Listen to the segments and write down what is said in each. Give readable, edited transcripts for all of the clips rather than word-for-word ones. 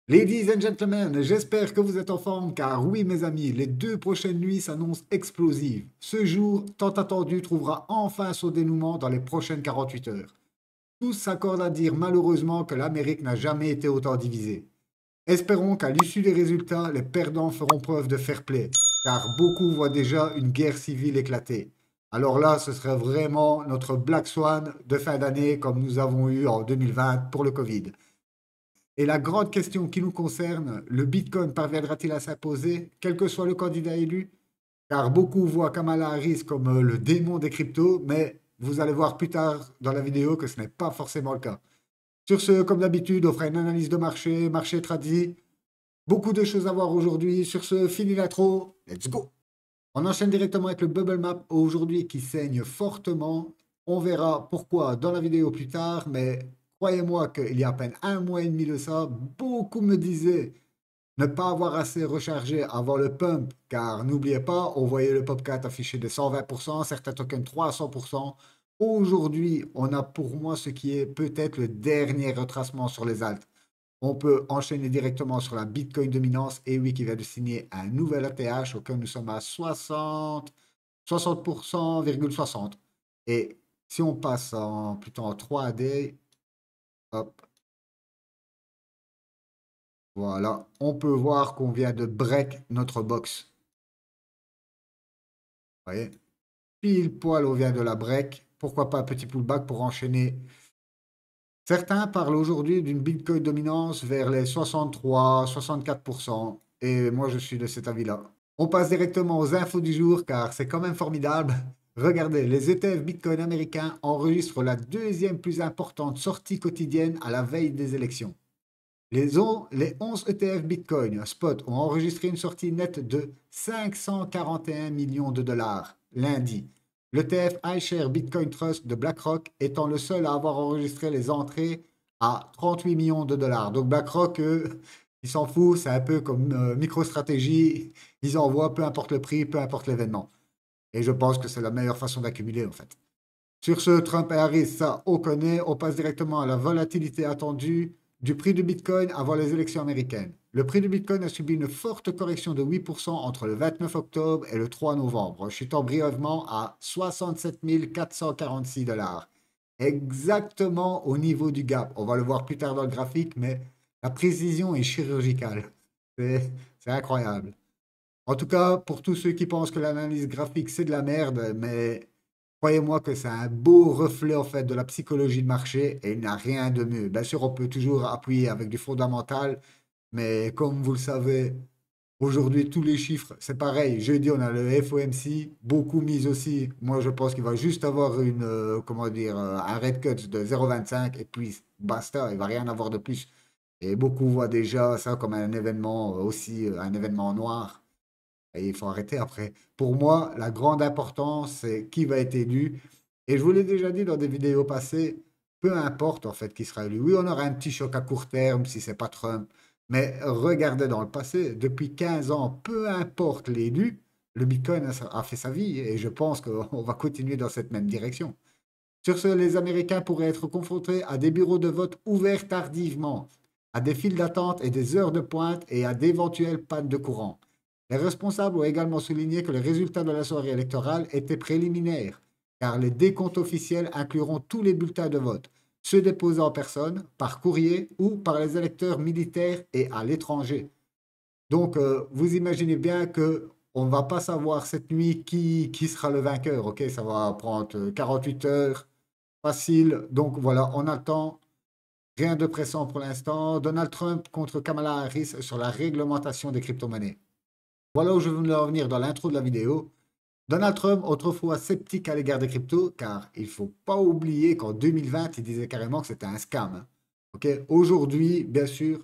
Ladies and gentlemen, j'espère que vous êtes en forme car oui mes amis, les 2 prochaines nuits s'annoncent explosives. Ce jour tant attendu trouvera enfin son dénouement dans les prochaines 48 heures. Tous s'accordent à dire malheureusement que l'Amérique n'a jamais été autant divisée. Espérons qu'à l'issue des résultats, les perdants feront preuve de fair play, car beaucoup voient déjà une guerre civile éclater. Alors là, ce serait vraiment notre Black Swan de fin d'année comme nous avons eu en 2020 pour le Covid. Et la grande question qui nous concerne, le Bitcoin parviendra-t-il à s'imposer, quel que soit le candidat élu? Car beaucoup voient Kamala Harris comme le démon des cryptos, mais vous allez voir plus tard dans la vidéo que ce n'est pas forcément le cas. Sur ce, comme d'habitude, on fera une analyse de marché, marché tradit, beaucoup de choses à voir aujourd'hui. Sur ce, fini l'intro, let's go! On enchaîne directement avec le bubble map aujourd'hui qui saigne fortement. On verra pourquoi dans la vidéo plus tard, mais croyez-moi qu'il y a à peine un mois et demi de ça, beaucoup me disaient ne pas avoir assez rechargé avant le pump, car n'oubliez pas, on voyait le PopCat affiché de 120%, certains tokens 300%. Aujourd'hui, on a pour moi ce qui est peut-être le dernier retracement sur les alts. On peut enchaîner directement sur la Bitcoin dominance. Et oui, qui vient de signer un nouvel ATH auquel nous sommes à 60%,60. Et si on passe plutôt en 3D, hop, voilà, on peut voir qu'on vient de break notre box. Vous voyez, pile poil, on vient de la break. Pourquoi pas un petit pullback pour enchaîner. Certains parlent aujourd'hui d'une Bitcoin dominance vers les 63, 64%. Et moi, je suis de cet avis-là. On passe directement aux infos du jour car c'est quand même formidable. Regardez, les ETF Bitcoin américains enregistrent la deuxième plus importante sortie quotidienne à la veille des élections. Les 11 ETF Bitcoin spot ont enregistré une sortie nette de 541 millions de dollars lundi. L'ETF iShare Bitcoin Trust de BlackRock étant le seul à avoir enregistré les entrées à 38 millions de dollars. Donc BlackRock, ils s'en foutent, c'est un peu comme MicroStrategy, ils envoient peu importe le prix, peu importe l'événement. Et je pense que c'est la meilleure façon d'accumuler en fait. Sur ce, Trump et Harris, ça, on connaît. On passe directement à la volatilité attendue du prix du Bitcoin avant les élections américaines. Le prix du Bitcoin a subi une forte correction de 8% entre le 29 octobre et le 3 novembre, chutant brièvement à 67 446 dollars. Exactement au niveau du gap. On va le voir plus tard dans le graphique, mais la précision est chirurgicale. C'est incroyable. En tout cas, pour tous ceux qui pensent que l'analyse graphique, c'est de la merde, mais croyez-moi que c'est un beau reflet en fait de la psychologie de marché et il n'y a rien de mieux. Bien sûr, on peut toujours appuyer avec du fondamental, mais comme vous le savez, aujourd'hui, tous les chiffres, c'est pareil. Jeudi, on a le FOMC, beaucoup mis aussi. Moi, je pense qu'il va juste avoir comment dire, un rate cut de 0,25 et puis basta, il va rien avoir de plus. Et beaucoup voient déjà ça comme un événement aussi, un événement noir. Et il faut arrêter après. Pour moi, la grande importance, c'est qui va être élu. Et je vous l'ai déjà dit dans des vidéos passées, peu importe en fait qui sera élu. Oui, on aura un petit choc à court terme si c'est pas Trump. Mais regardez dans le passé, depuis 15 ans, peu importe l'élu, le Bitcoin a fait sa vie et je pense qu'on va continuer dans cette même direction. Sur ce, les Américains pourraient être confrontés à des bureaux de vote ouverts tardivement, à des files d'attente et des heures de pointe et à d'éventuelles pannes de courant. Les responsables ont également souligné que les résultats de la soirée électorale étaient préliminaires, car les décomptes officiels incluront tous les bulletins de vote, ceux déposés en personne, par courrier ou par les électeurs militaires et à l'étranger. Donc, vous imaginez bien que on ne va pas savoir cette nuit qui sera le vainqueur. Ok, ça va prendre 48 heures, facile. Donc voilà, on attend. Rien de pressant pour l'instant. Donald Trump contre Kamala Harris sur la réglementation des crypto-monnaies. Voilà où je veux en venir dans l'intro de la vidéo. Donald Trump, autrefois sceptique à l'égard des cryptos, car il ne faut pas oublier qu'en 2020, il disait carrément que c'était un scam. Hein. Ok, aujourd'hui, bien sûr,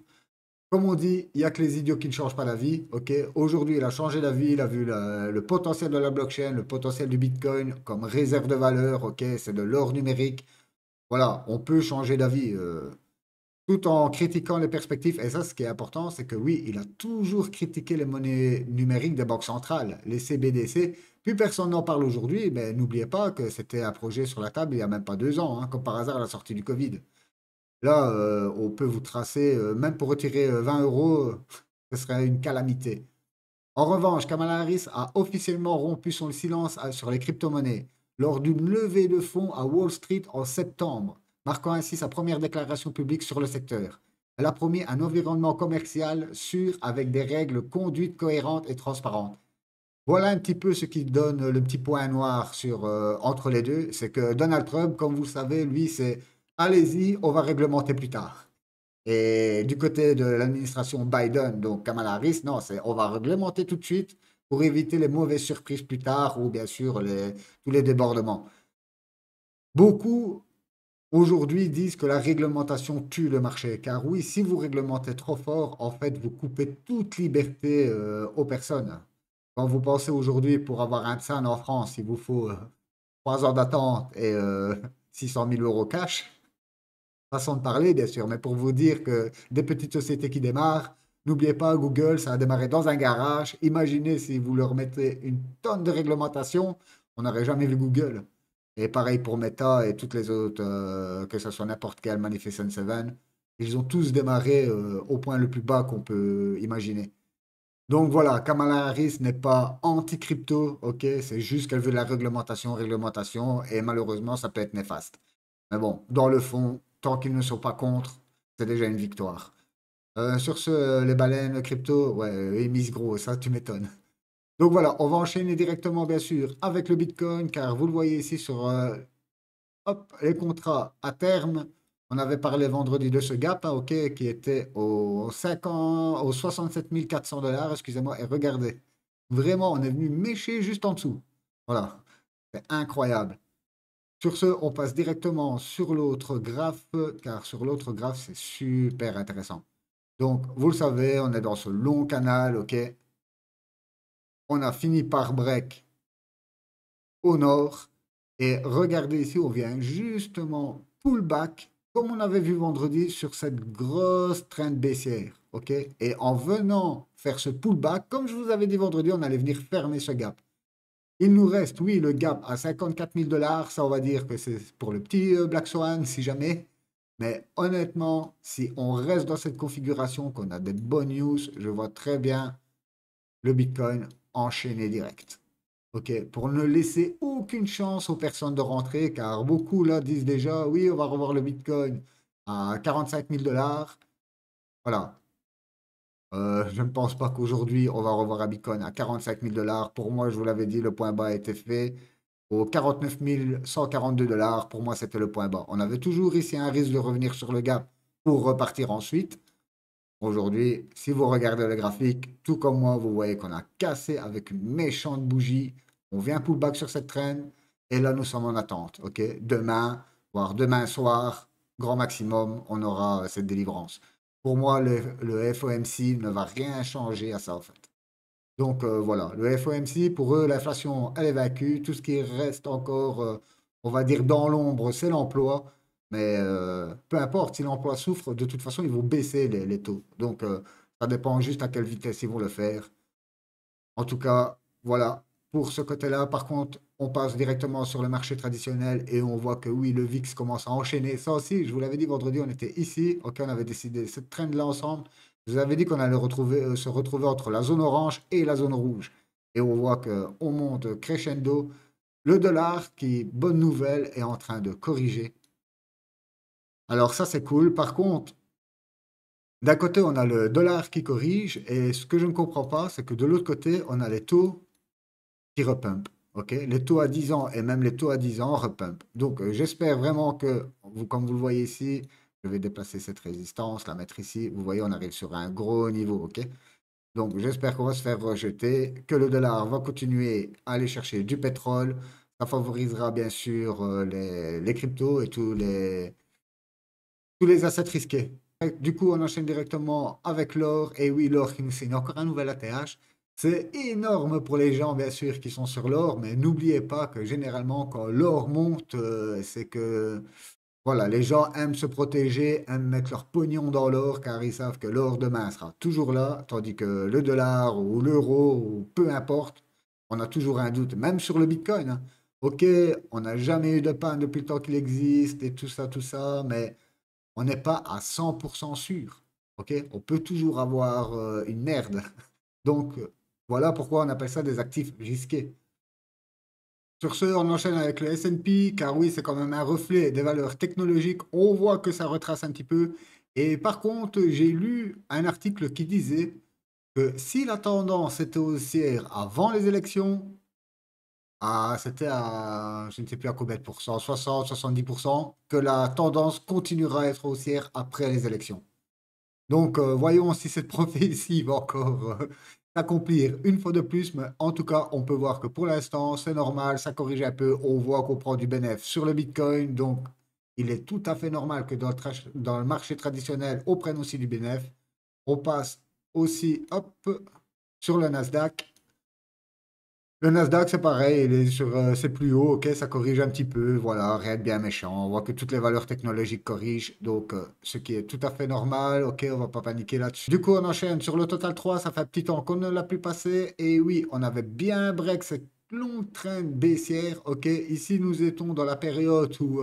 comme on dit, il n'y a que les idiots qui ne changent pas la vie. Ok, aujourd'hui, il a changé la vie, il a vu le potentiel de la blockchain, le potentiel du Bitcoin comme réserve de valeur. Ok, c'est de l'or numérique. Voilà, on peut changer d'avis tout en critiquant les perspectives. Et ça, ce qui est important, c'est que oui, il a toujours critiqué les monnaies numériques des banques centrales, les CBDC. Plus personne n'en parle aujourd'hui, mais n'oubliez pas que c'était un projet sur la table il n'y a même pas 2 ans, hein, comme par hasard à la sortie du Covid. Là, on peut vous tracer, même pour retirer 20 euros, ce serait une calamité. En revanche, Kamala Harris a officiellement rompu son silence sur les crypto-monnaies lors d'une levée de fonds à Wall Street en septembre, marquant ainsi sa première déclaration publique sur le secteur. Elle a promis un environnement commercial sûr avec des règles conduites cohérentes et transparentes. Voilà un petit peu ce qui donne le petit point noir entre les deux. C'est que Donald Trump, comme vous le savez, lui, c'est allez-y, on va réglementer plus tard. Et du côté de l'administration Biden, donc Kamala Harris, non, c'est on va réglementer tout de suite pour éviter les mauvaises surprises plus tard ou bien sûr tous les débordements. Beaucoup aujourd'hui disent que la réglementation tue le marché, car oui, si vous réglementez trop fort, en fait, vous coupez toute liberté aux personnes. Quand vous pensez aujourd'hui pour avoir un PSAN en France, il vous faut 3 ans d'attente et 600 000 euros cash. Façon de parler, bien sûr, mais pour vous dire que des petites sociétés qui démarrent, n'oubliez pas, Google, ça a démarré dans un garage. Imaginez si vous leur mettez une tonne de réglementation, on n'aurait jamais vu Google. Et pareil pour Meta et toutes les autres, que ce soit n'importe quel Magnificent Seven, ils ont tous démarré au point le plus bas qu'on peut imaginer. Donc voilà, Kamala Harris n'est pas anti-crypto, ok, c'est juste qu'elle veut de la réglementation, réglementation, et malheureusement, ça peut être néfaste. Mais bon, dans le fond, tant qu'ils ne sont pas contre, c'est déjà une victoire. Sur ce, les baleines crypto, ouais, ils misent gros, ça, tu m'étonnes. Donc voilà, on va enchaîner directement, bien sûr, avec le Bitcoin, car vous le voyez ici sur hop, les contrats à terme. On avait parlé vendredi de ce gap, hein, ok, qui était aux 50, aux 67 400 dollars, excusez-moi, et regardez, vraiment, on est venu mécher juste en dessous. Voilà, c'est incroyable. Sur ce, on passe directement sur l'autre graphe, car sur l'autre graphe, c'est super intéressant. Donc, vous le savez, on est dans ce long canal, ok? On a fini par break au nord. Et regardez ici, on vient justement pullback, comme on avait vu vendredi sur cette grosse trend baissière, ok? Et en venant faire ce pullback, comme je vous avais dit vendredi, on allait venir fermer ce gap. Il nous reste, oui, le gap à 54 000 dollars. Ça, on va dire que c'est pour le petit Black Swan, si jamais. Mais honnêtement, si on reste dans cette configuration, qu'on a des bonnes news, je vois très bien le Bitcoin enchaîner direct. Ok, pour ne laisser aucune chance aux personnes de rentrer, car beaucoup là disent déjà, oui, on va revoir le Bitcoin à 45 000 dollars. Voilà. Je ne pense pas qu'aujourd'hui, on va revoir un Bitcoin à 45 000 dollars. Pour moi, je vous l'avais dit, le point bas a été fait. Aux 49 142 dollars, pour moi, c'était le point bas. On avait toujours ici un risque de revenir sur le gap pour repartir ensuite. Aujourd'hui, si vous regardez le graphique, tout comme moi, vous voyez qu'on a cassé avec une méchante bougie. On vient pullback sur cette traîne. Et là, nous sommes en attente. OK? Demain, voire demain soir, grand maximum, on aura cette délivrance. Pour moi, le FOMC ne va rien changer à ça, en fait. Donc voilà, le FOMC, pour eux, l'inflation, elle est vaincue. Tout ce qui reste encore, on va dire, dans l'ombre, c'est l'emploi. Mais peu importe, si l'emploi souffre, de toute façon, ils vont baisser les taux. Donc ça dépend juste à quelle vitesse ils vont le faire. En tout cas, voilà, pour ce côté-là. Par contre, on passe directement sur le marché traditionnel et on voit que oui, le VIX commence à enchaîner. Ça aussi, je vous l'avais dit vendredi, on était ici. Ok, on avait décidé cette trend-là ensemble. Je vous avais dit qu'on allait se retrouver entre la zone orange et la zone rouge. Et on voit qu'on monte crescendo. Le dollar, qui, bonne nouvelle, est en train de corriger. Alors ça, c'est cool. Par contre, d'un côté, on a le dollar qui corrige. Et ce que je ne comprends pas, c'est que de l'autre côté, on a les taux qui repump. Ok, les taux à 10 ans et même les taux à 10 ans repump. Donc, j'espère vraiment que, comme vous le voyez ici, je vais déplacer cette résistance, la mettre ici. Vous voyez, on arrive sur un gros niveau. Ok, donc j'espère qu'on va se faire rejeter, que le dollar va continuer à aller chercher du pétrole. Ça favorisera bien sûr les cryptos et tous les assets risqués. Du coup, on enchaîne directement avec l'or. Et oui, l'or qui nous signe encore un nouvel ATH. C'est énorme pour les gens, bien sûr, qui sont sur l'or, mais n'oubliez pas que généralement, quand l'or monte, c'est que voilà, les gens aiment se protéger, aiment mettre leur pognon dans l'or, car ils savent que l'or demain sera toujours là, tandis que le dollar ou l'euro, ou peu importe, on a toujours un doute, même sur le Bitcoin, hein. Ok, on n'a jamais eu de panne depuis le temps qu'il existe et tout ça, mais on n'est pas à 100% sûr. Ok, on peut toujours avoir une merde. Donc, voilà pourquoi on appelle ça des actifs risqués. Sur ce, on enchaîne avec le S&P, car oui, c'est quand même un reflet des valeurs technologiques. On voit que ça retrace un petit peu. Et par contre, j'ai lu un article qui disait que si la tendance était haussière avant les élections, c'était à, je ne sais plus à combien de pourcents, 60, 70%, que la tendance continuera à être haussière après les élections. Donc, voyons si cette prophétie va encore s'accomplir une fois de plus. Mais en tout cas, on peut voir que pour l'instant, c'est normal, ça corrige un peu. On voit qu'on prend du bénéfice sur le Bitcoin. Donc, il est tout à fait normal que dans le marché traditionnel, on prenne aussi du bénéfice. On passe aussi, hop, sur le Nasdaq. Le Nasdaq, c'est pareil, il est sur ses plus hauts, ok, ça corrige un petit peu, voilà, rien de bien méchant. On voit que toutes les valeurs technologiques corrigent, donc ce qui est tout à fait normal, ok, on va pas paniquer là-dessus. Du coup, on enchaîne sur le Total 3, ça fait un petit temps qu'on ne l'a plus passé, et oui, on avait bien break cette longue traîne baissière, ok. Ici, nous étions dans la période où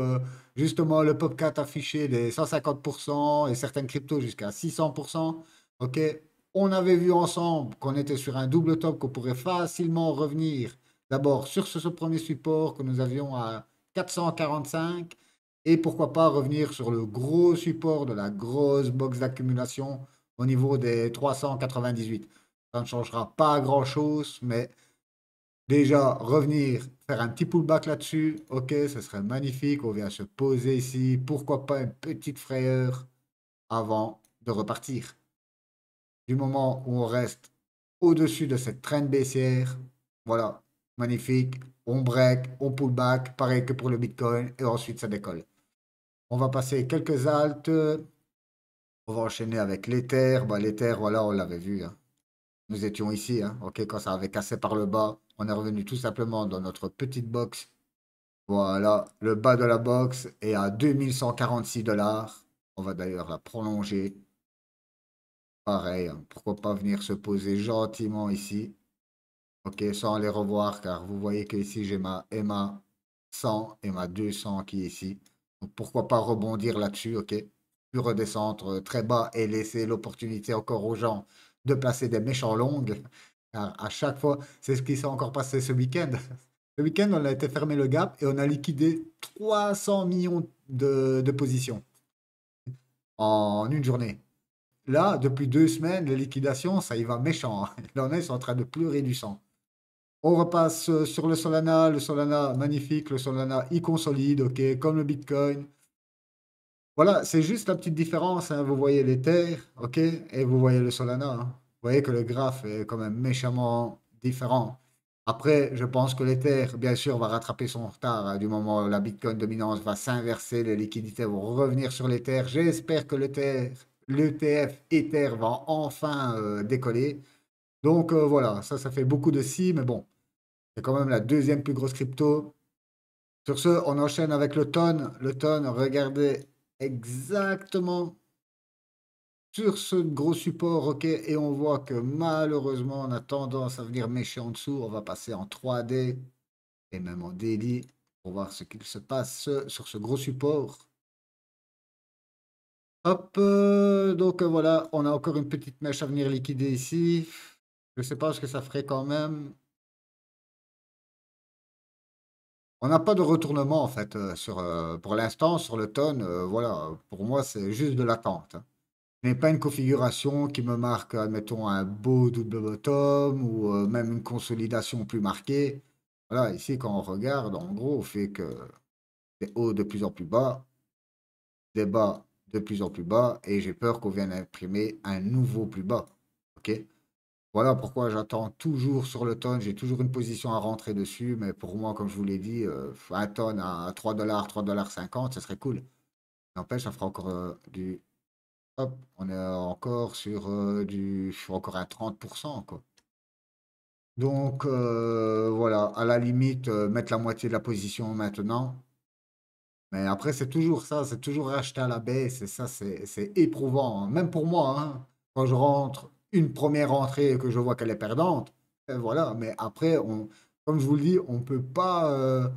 justement le PopCat affichait des 150% et certaines cryptos jusqu'à 600%, ok. On avait vu ensemble qu'on était sur un double top, qu'on pourrait facilement revenir d'abord sur ce premier support que nous avions à 445 et pourquoi pas revenir sur le gros support de la grosse box d'accumulation au niveau des 398. Ça ne changera pas grand-chose, mais déjà revenir, faire un petit pullback là-dessus, ok, ce serait magnifique. On vient se poser ici, pourquoi pas une petite frayeur avant de repartir. Du moment où on reste au-dessus de cette traîne baissière, voilà, magnifique. On break, on pull back, pareil que pour le Bitcoin, et ensuite ça décolle. On va passer quelques haltes. On va enchaîner avec l'Ether. Bah, l'Ether, voilà, on l'avait vu, hein. Nous étions ici, hein, ok, quand ça avait cassé par le bas. On est revenu tout simplement dans notre petite box. Voilà, le bas de la box est à 2146 $. On va d'ailleurs la prolonger. Pareil, hein, pourquoi pas venir se poser gentiment ici. Ok, sans les revoir, car vous voyez que ici j'ai ma EMA 100 et ma 200 qui est ici. Donc pourquoi pas rebondir là-dessus, ok? Puis redescendre très bas et laisser l'opportunité encore aux gens de placer des méchants longues. Car à chaque fois, c'est ce qui s'est encore passé ce week-end. Ce week-end, on a été fermé le gap et on a liquidé 300 millions de positions en une journée. Là, depuis 2 semaines, les liquidations, ça y va méchant, hein. Il en est, ils sont en train de pleurer du sang. On repasse sur le Solana magnifique, le Solana il consolide, ok, comme le Bitcoin. Voilà, c'est juste la petite différence, hein. Vous voyez l'Ether, ok, et vous voyez le Solana, hein. Vous voyez que le graphe est quand même méchamment différent. Après, je pense que l'Ether, bien sûr, va rattraper son retard, hein, du moment où la Bitcoin dominance va s'inverser, les liquidités vont revenir sur l'Ether. J'espère que l'ETF Ether va enfin décoller. Donc voilà, ça fait beaucoup de si, mais bon. C'est quand même la deuxième plus grosse crypto. Sur ce, on enchaîne avec le Ton. Le Ton, regardez exactement sur ce gros support, ok, et on voit que malheureusement, on a tendance à venir mécher en dessous. On va passer en 3D et même en daily pour voir ce qu'il se passe sur ce gros support. Hop, donc voilà, on a encore une petite mèche à venir liquider ici. Je ne sais pas ce que ça ferait quand même. On n'a pas de retournement en fait pour l'instant sur le tonne. Voilà, pour moi c'est juste de l'attente, hein. Mais pas une configuration qui me marque, admettons, un beau double bottom ou même une consolidation plus marquée. Voilà, ici quand on regarde, en gros, on fait que des hauts de plus en plus bas, des bas de plus en plus bas, et j'ai peur qu'on vienne imprimer un nouveau plus bas. Ok? Voilà pourquoi j'attends toujours sur le tonne. J'ai toujours une position à rentrer dessus. Mais pour moi, comme je vous l'ai dit, un tonne à 3 $, 3,50 $, ça serait cool. N'empêche, ça fera encore du. Hop, on est encore sur encore un 30%, quoi. Donc, voilà, à la limite, mettre la moitié de la position maintenant. Mais après, c'est toujours ça, c'est toujours racheter à la baisse. Et ça, c'est éprouvant, hein. Même pour moi, hein, quand je rentre une première entrée et que je vois qu'elle est perdante, voilà. Mais après, comme je vous le dis, on ne peut pas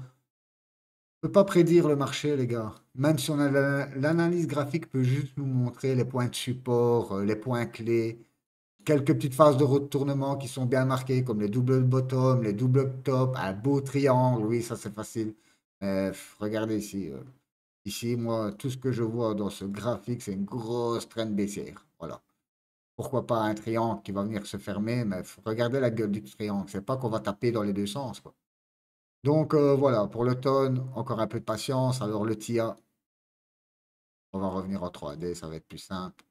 On peut pas prédire le marché, les gars. Même si on a l'analyse graphique peut juste nous montrer les points de support, les points clés, quelques petites phases de retournement qui sont bien marquées, comme les doubles bottom, les doubles top, un beau triangle. Oui, ça c'est facile. Mais regardez ici. Ici, moi, tout ce que je vois dans ce graphique, c'est une grosse traîne baissière. Voilà. Pourquoi pas un triangle qui va venir se fermer, mais regardez la gueule du triangle. C'est pas qu'on va taper dans les deux sens, quoi. Donc voilà, pour l'automne, encore un peu de patience. Alors le TIA, on va revenir en 3D, ça va être plus simple.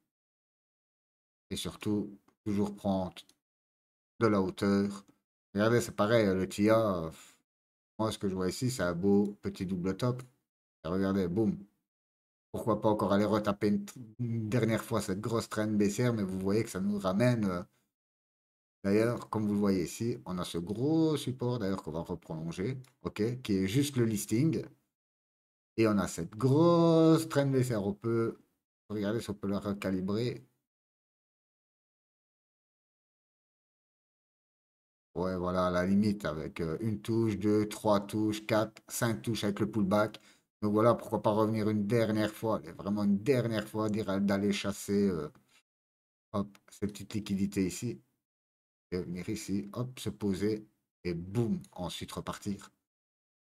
Et surtout, toujours prendre de la hauteur. Regardez, c'est pareil, le TIA, moi ce que je vois ici, c'est un beau petit double top. Et regardez, boum. Pourquoi pas encore aller retaper une dernière fois cette grosse traîne baissière, mais vous voyez que ça nous ramène. D'ailleurs, comme vous le voyez ici, on a ce gros support, d'ailleurs, qu'on va reprolonger, ok, qui est juste le listing. Et on a cette grosse traîne baissière. On peut regarder si on peut la recalibrer. Ouais, voilà, à la limite, avec une touche, deux, trois touches, quatre, cinq touches avec le pullback. Donc voilà, pourquoi pas revenir une dernière fois, vraiment une dernière fois, dire d'aller chasser hop, ces petites liquidités ici. Et venir ici, hop, se poser et boum, ensuite repartir.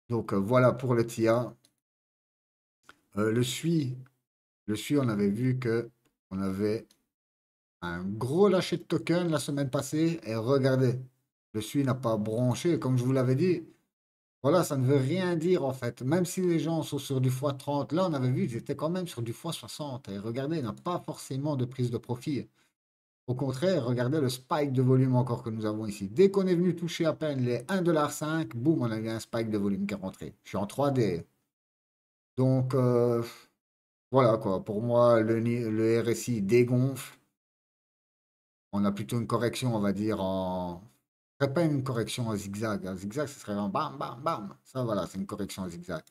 Donc voilà pour le TIA. Le SUI, on avait vu que on avait un gros lâcher de token la semaine passée. Et regardez, le SUI n'a pas bronché. Comme je vous l'avais dit, voilà, ça ne veut rien dire en fait. Même si les gens sont sur du x30, là on avait vu, ils étaient quand même sur du x60. Et regardez, il n'a pas forcément de prise de profit. Au contraire, regardez le spike de volume encore que nous avons ici. Dès qu'on est venu toucher à peine les 1,5 $, boum, on a eu un spike de volume qui est rentré. Je suis en 3D. Donc, voilà quoi. Pour moi, le RSI dégonfle. On a plutôt une correction, on va dire, en. Ce serait pas une correction en zigzag. Un zigzag, ce serait un bam, bam, bam. Ça, voilà, c'est une correction en zigzag.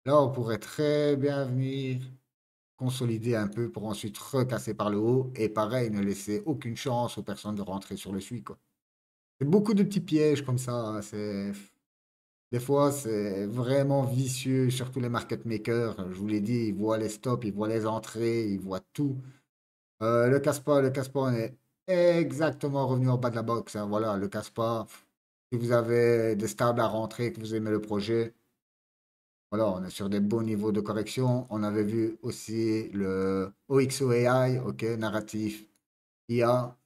Là, on pourrait très bien venir consolider un peu pour ensuite recasser par le haut. Et pareil, ne laisser aucune chance aux personnes de rentrer sur le suivi, quoi. C'est beaucoup de petits pièges comme ça, hein. Des fois, c'est vraiment vicieux, surtout les market makers. Je vous l'ai dit, ils voient les stops, ils voient les entrées, ils voient tout. Le casse-pas, on est exactement revenu en bas de la box, hein. Voilà, le casse-pas. Si vous avez des stables à rentrer, que vous aimez le projet, voilà, on est sur des beaux niveaux de correction. On avait vu aussi le OXOAI, ok, narratif IA.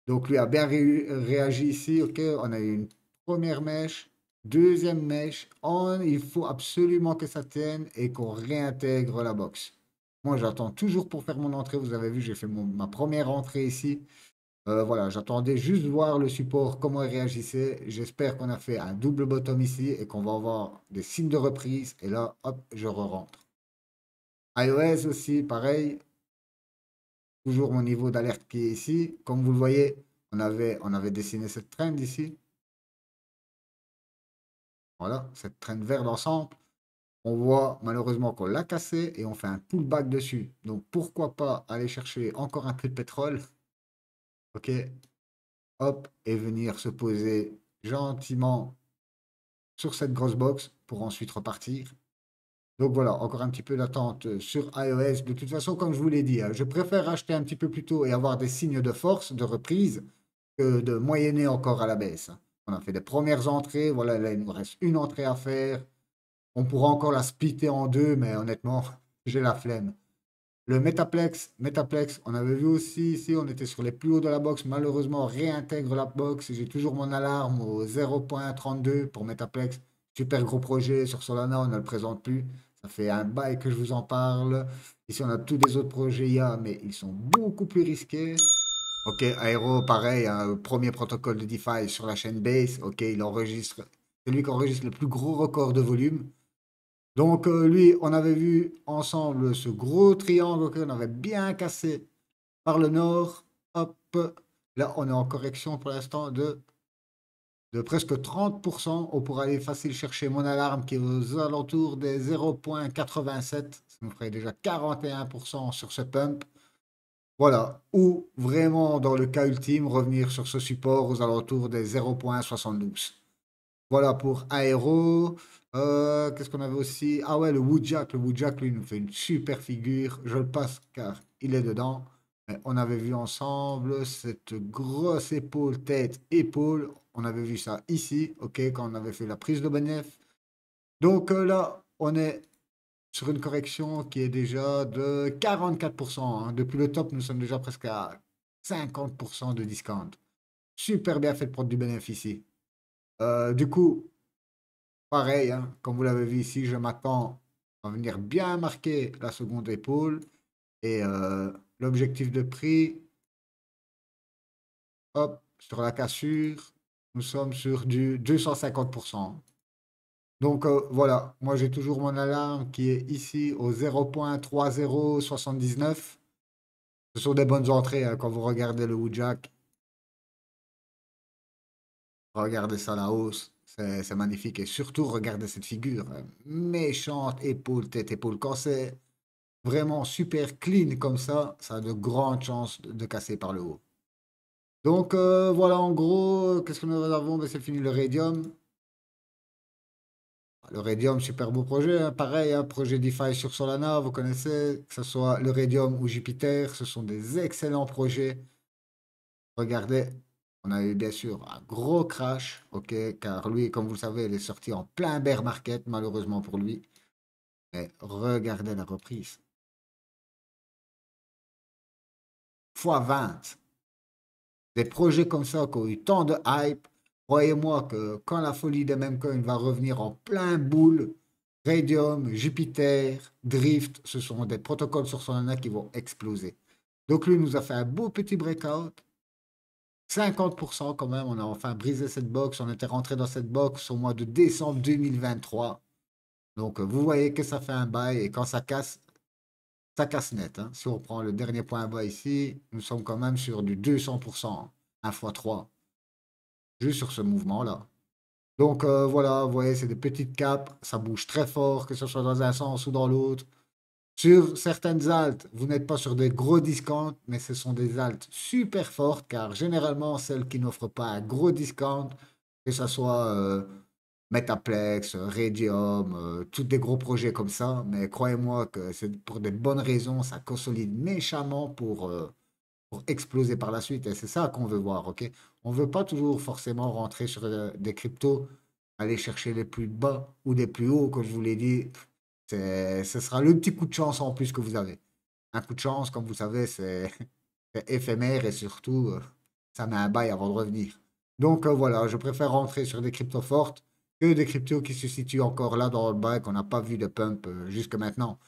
Donc lui a bien réagi ici, ok. On a eu une première mèche, deuxième mèche. Il faut absolument que ça tienne et qu'on réintègre la box. Moi, j'attends toujours pour faire mon entrée. Vous avez vu, j'ai fait ma première entrée ici. Voilà, j'attendais juste voir le support, comment il réagissait. J'espère qu'on a fait un double bottom ici et qu'on va avoir des signes de reprise. Et là, hop, je re-rentre. iOS aussi, pareil. Toujours mon niveau d'alerte qui est ici. Comme vous le voyez, on avait dessiné cette trend ici. Voilà, cette trend vert d'ensemble. On voit malheureusement qu'on l'a cassé et on fait un pullback dessus. Donc pourquoi pas aller chercher encore un peu de pétrole. Ok, hop, et venir se poser gentiment sur cette grosse box pour ensuite repartir. Donc voilà, encore un petit peu d'attente sur iOS. De toute façon, comme je vous l'ai dit, hein, je préfère acheter un petit peu plus tôt et avoir des signes de force, de reprise, que de moyenner encore à la baisse, hein. On a fait des premières entrées, voilà, là, il nous reste une entrée à faire. On pourra encore la splitter en deux, mais honnêtement, j'ai la flemme. Le Metaplex, on avait vu aussi ici, on était sur les plus hauts de la box. Malheureusement, on réintègre la box. J'ai toujours mon alarme au 0,32 pour Metaplex. Super gros projet sur Solana, on ne le présente plus. Ça fait un bail que je vous en parle. Ici, on a tous des autres projets IA, mais ils sont beaucoup plus risqués. Ok, Aero, pareil, un premier protocole de DeFi sur la chaîne Base. Ok, il enregistre, c'est lui qui enregistre le plus gros record de volume. Donc, lui, on avait vu ensemble ce gros triangle qu'on avait bien cassé par le nord. Hop, là, on est en correction pour l'instant de presque 30%. On pourra aller facile chercher mon alarme qui est aux alentours des 0,87. Ça nous ferait déjà 41% sur ce pump. Voilà. Ou vraiment, dans le cas ultime, revenir sur ce support aux alentours des 0,72. Voilà pour Aero. Qu'est-ce qu'on avait aussi? Ah ouais, le Woodjack. Le Woodjack, lui, il nous fait une super figure. Je le passe car il est dedans. Mais on avait vu ensemble cette grosse épaule, tête, épaule. On avait vu ça ici, ok, quand on avait fait la prise de bénéf. Donc là, on est sur une correction qui est déjà de 44%, hein. Depuis le top, nous sommes déjà presque à 50% de discount. Super bien fait de prendre du bénéfice ici. Du coup, pareil, hein, comme vous l'avez vu ici, je m'attends à venir bien marquer la seconde épaule. Et l'objectif de prix, hop, sur la cassure, nous sommes sur du 250%. Donc voilà, moi j'ai toujours mon alarme qui est ici au 0.3079. Ce sont des bonnes entrées, hein, quand vous regardez le Woodjack. Regardez ça la hausse, c'est magnifique. Et surtout, regardez cette figure, hein. Méchante épaule, tête, épaule. Quand c'est vraiment super clean comme ça a de grandes chances de casser par le haut. Donc voilà, en gros, qu'est-ce que nous avons? Ben, c'est fini le Radium. Le Radium, super beau projet, hein. Pareil, un projet DeFi sur Solana, vous connaissez, que ce soit le Radium ou Jupiter, ce sont des excellents projets. Regardez, on a eu bien sûr un gros crash, ok, car lui, comme vous le savez, il est sorti en plein bear market, malheureusement pour lui. Mais regardez la reprise. Fois 20. Des projets comme ça qui ont eu tant de hype, croyez-moi que quand la folie des mêmes coins va revenir en plein boule, Radium, Jupiter, Drift, ce sont des protocoles sur Solana qui vont exploser. Donc lui nous a fait un beau petit breakout, 50% quand même, on a enfin brisé cette box, on était rentré dans cette box au mois de décembre 2023. Donc vous voyez que ça fait un bail et quand ça casse net, hein. Si on prend le dernier point bas ici, nous sommes quand même sur du 200%, 1 fois 3, juste sur ce mouvement-là. Donc voilà, vous voyez, c'est des petites capes, ça bouge très fort, que ce soit dans un sens ou dans l'autre. Sur certaines haltes, vous n'êtes pas sur des gros discounts, mais ce sont des haltes super fortes, car généralement, celles qui n'offrent pas un gros discount, que ce soit Metaplex, Radium, tous des gros projets comme ça, mais croyez-moi que c'est pour des bonnes raisons, ça consolide méchamment pour exploser par la suite. Et c'est ça qu'on veut voir, ok? On veut pas toujours forcément rentrer sur des cryptos, aller chercher les plus bas ou les plus hauts, comme je vous l'ai dit. Ce sera le petit coup de chance en plus que vous avez. Un coup de chance, comme vous savez, c'est c'est éphémère et surtout, ça met un bail avant de revenir. Donc voilà, je préfère rentrer sur des cryptos fortes que des cryptos qui se situent encore là dans le bail, qu'on n'a pas vu de pump jusque maintenant.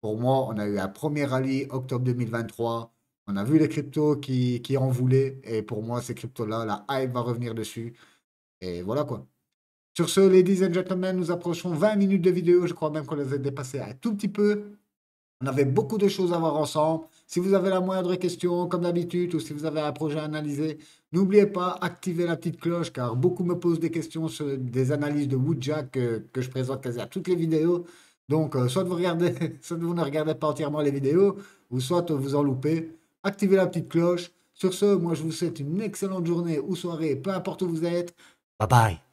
Pour moi, on a eu un premier rallye octobre 2023. On a vu les cryptos qui en voulaient. Et pour moi, ces cryptos-là, la hype va revenir dessus. Et voilà quoi. Sur ce, ladies and gentlemen, nous approchons 20 minutes de vidéo. Je crois même qu'on les a dépassés un tout petit peu. On avait beaucoup de choses à voir ensemble. Si vous avez la moindre question, comme d'habitude, ou si vous avez un projet à analyser, n'oubliez pas, activez la petite cloche, car beaucoup me posent des questions sur des analyses de Woodjack que je présente quasi à toutes les vidéos. Donc, soit vous regardez, soit vous ne regardez pas entièrement les vidéos, ou soit vous en loupez. Activez la petite cloche. Sur ce, moi, je vous souhaite une excellente journée ou soirée, peu importe où vous êtes. Bye bye.